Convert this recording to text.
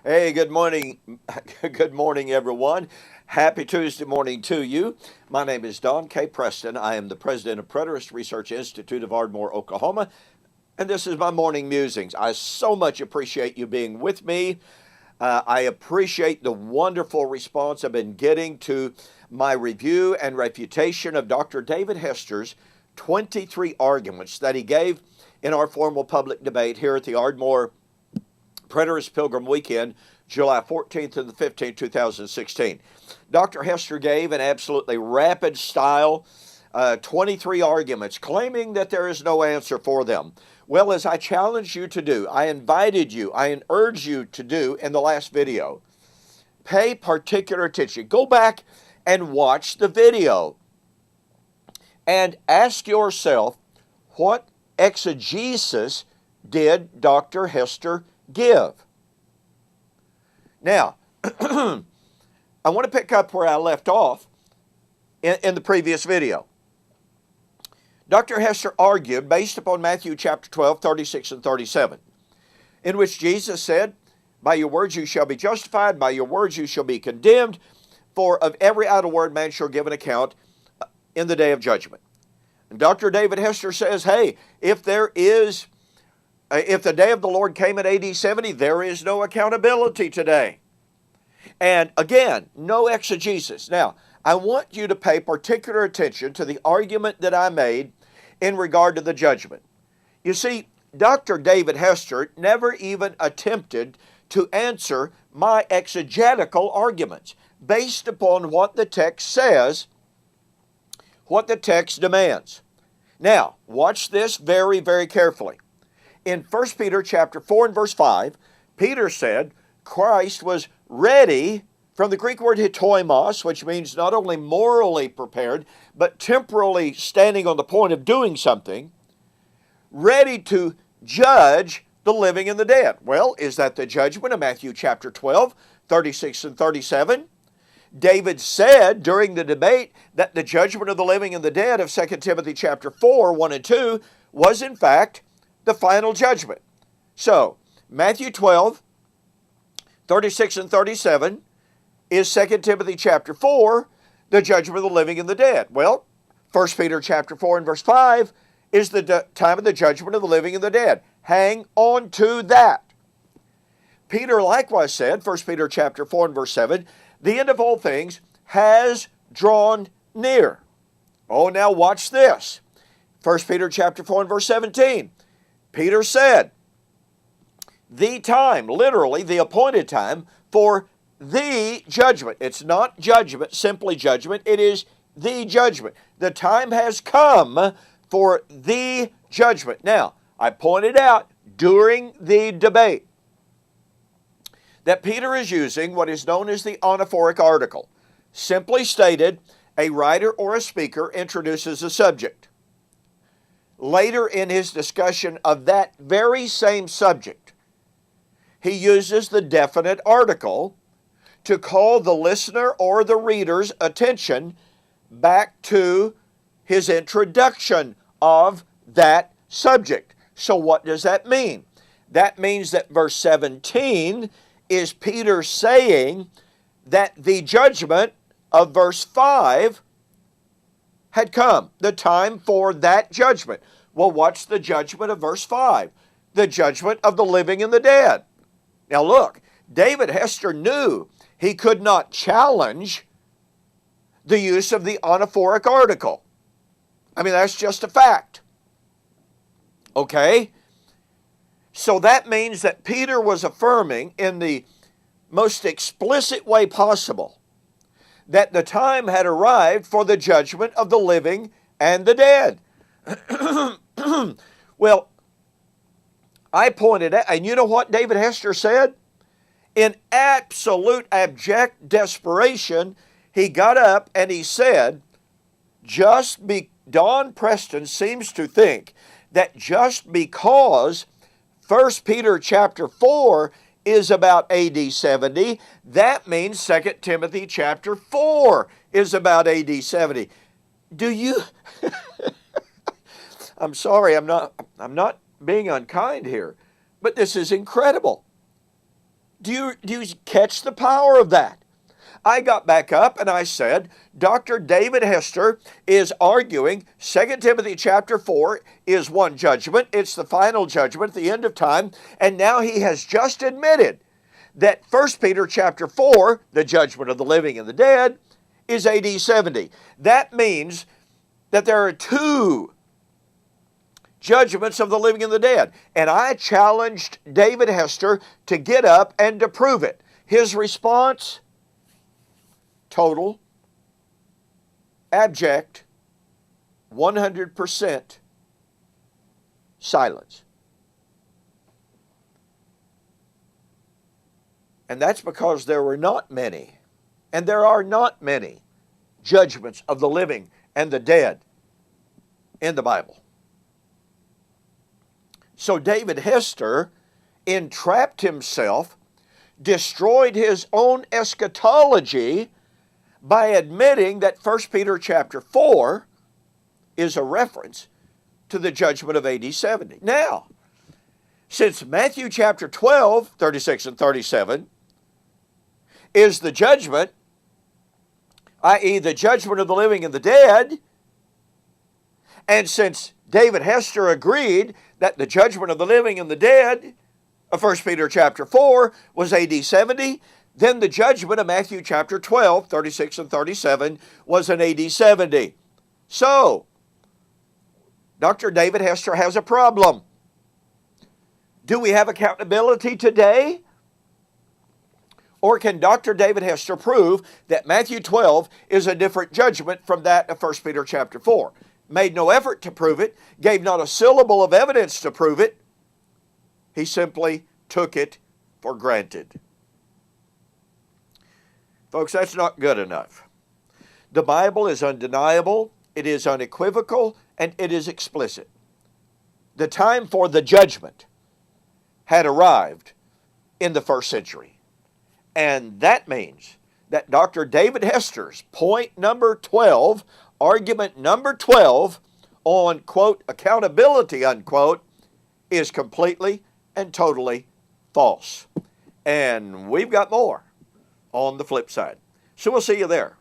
Hey, good morning. Good morning, everyone. Happy Tuesday morning to you. My name is Don K. Preston. I am the president of Preterist Research Institute of Ardmore, Oklahoma, and this is my morning musings. I so much appreciate you being with me. I appreciate the wonderful response I've been getting to my review and refutation of Dr. David Hester's 23 arguments that he gave in our formal public debate here at the Ardmore Preterist Pilgrim Weekend, July 14th and the 15th, 2016. Dr. Hester gave an absolutely rapid style 23 arguments claiming that there is no answer for them. Well, as I challenged you to do, I invited you, I urged you to do in the last video, pay particular attention. Go back and watch the video and ask yourself, what exegesis did Dr. Hester give? Now, I want to pick up where I left off in the previous video. Dr. Hester argued based upon Matthew chapter 12, 36 and 37, in which Jesus said, by your words you shall be justified, by your words you shall be condemned, for of every idle word man shall give an account in the day of judgment. And Dr. David Hester says, hey, if the day of the Lord came in AD 70, there is no accountability today. And again, no exegesis. Now, I want you to pay particular attention to the argument that I made in regard to the judgment. You see, Dr. David Hester never even attempted to answer my exegetical arguments based upon what the text says, what the text demands. Now, watch this very, very carefully. In 1 Peter chapter 4 and verse 5, Peter said Christ was ready, from the Greek word hitoimos, which means not only morally prepared, but temporally standing on the point of doing something, ready to judge the living and the dead. Well, is that the judgment of Matthew chapter 12, 36 and 37? David said during the debate that the judgment of the living and the dead of 2 Timothy chapter 4, 1 and 2 was in fact the final judgment. So, Matthew 12, 36 and 37 is 2 Timothy chapter 4, the judgment of the living and the dead. Well, 1 Peter chapter 4 and verse 5 is the time of the judgment of the living and the dead. Hang on to that. Peter likewise said, 1 Peter chapter 4 and verse 7, the end of all things has drawn near. Oh, now watch this. 1 Peter chapter 4 and verse 17. Peter said, the time, literally the appointed time for the judgment. It's not judgment, simply judgment. It is the judgment. The time has come for the judgment. Now, I pointed out during the debate that Peter is using what is known as the anaphoric article. Simply stated, a writer or a speaker introduces a subject. Later in his discussion of that very same subject, he uses the definite article to call the listener or the reader's attention back to his introduction of that subject. So what does that mean? That means that verse 17 is Peter saying that the judgment of verse 5 had come, the time for that judgment. Well, what's the judgment of verse 5? The judgment of the living and the dead. Now look, David Hester knew he could not challenge the use of the anaphoric article. I mean, that's just a fact. Okay? So that means that Peter was affirming in the most explicit way possible that the time had arrived for the judgment of the living and the dead. Well, I pointed out, and you know what David Hester said? In absolute abject desperation, he got up and he said, Don Preston seems to think that just because 1 Peter chapter 4 is about AD 70, that means 2 Timothy chapter 4 is about AD 70. Do you... I'm sorry, I'm not being unkind here, but this is incredible. Do you catch the power of that? I got back up and I said, Dr. David Hester is arguing 2 Timothy chapter 4 is one judgment. It's the final judgment at the end of time. And now he has just admitted that 1 Peter chapter 4, the judgment of the living and the dead, is AD 70. That means that there are two judgments of the living and the dead. And I challenged David Hester to get up and to prove it. His response: total, abject, 100% silence. And that's because there were not many, and there are not many, judgments of the living and the dead in the Bible. So David Hester entrapped himself, destroyed his own eschatology by admitting that 1 Peter chapter 4 is a reference to the judgment of AD 70. Now, since Matthew chapter 12, 36 and 37, is the judgment, i.e. the judgment of the living and the dead, and since David Hester agreed that the judgment of the living and the dead of 1 Peter chapter 4 was AD 70, then the judgment of Matthew chapter 12, 36 and 37 was in AD 70. So, Dr. David Hester has a problem. Do we have accountability today? Or can Dr. David Hester prove that Matthew 12 is a different judgment from that of 1 Peter chapter 4? Made no effort to prove it, gave not a syllable of evidence to prove it. He simply took it for granted. Folks, that's not good enough. The Bible is undeniable, it is unequivocal, and it is explicit. The time for the judgment had arrived in the first century. And that means that Dr. David Hester's point number 12, argument number 12 on, quote, accountability, unquote, is completely and totally false. And we've got more on the flip side. So we'll see you there.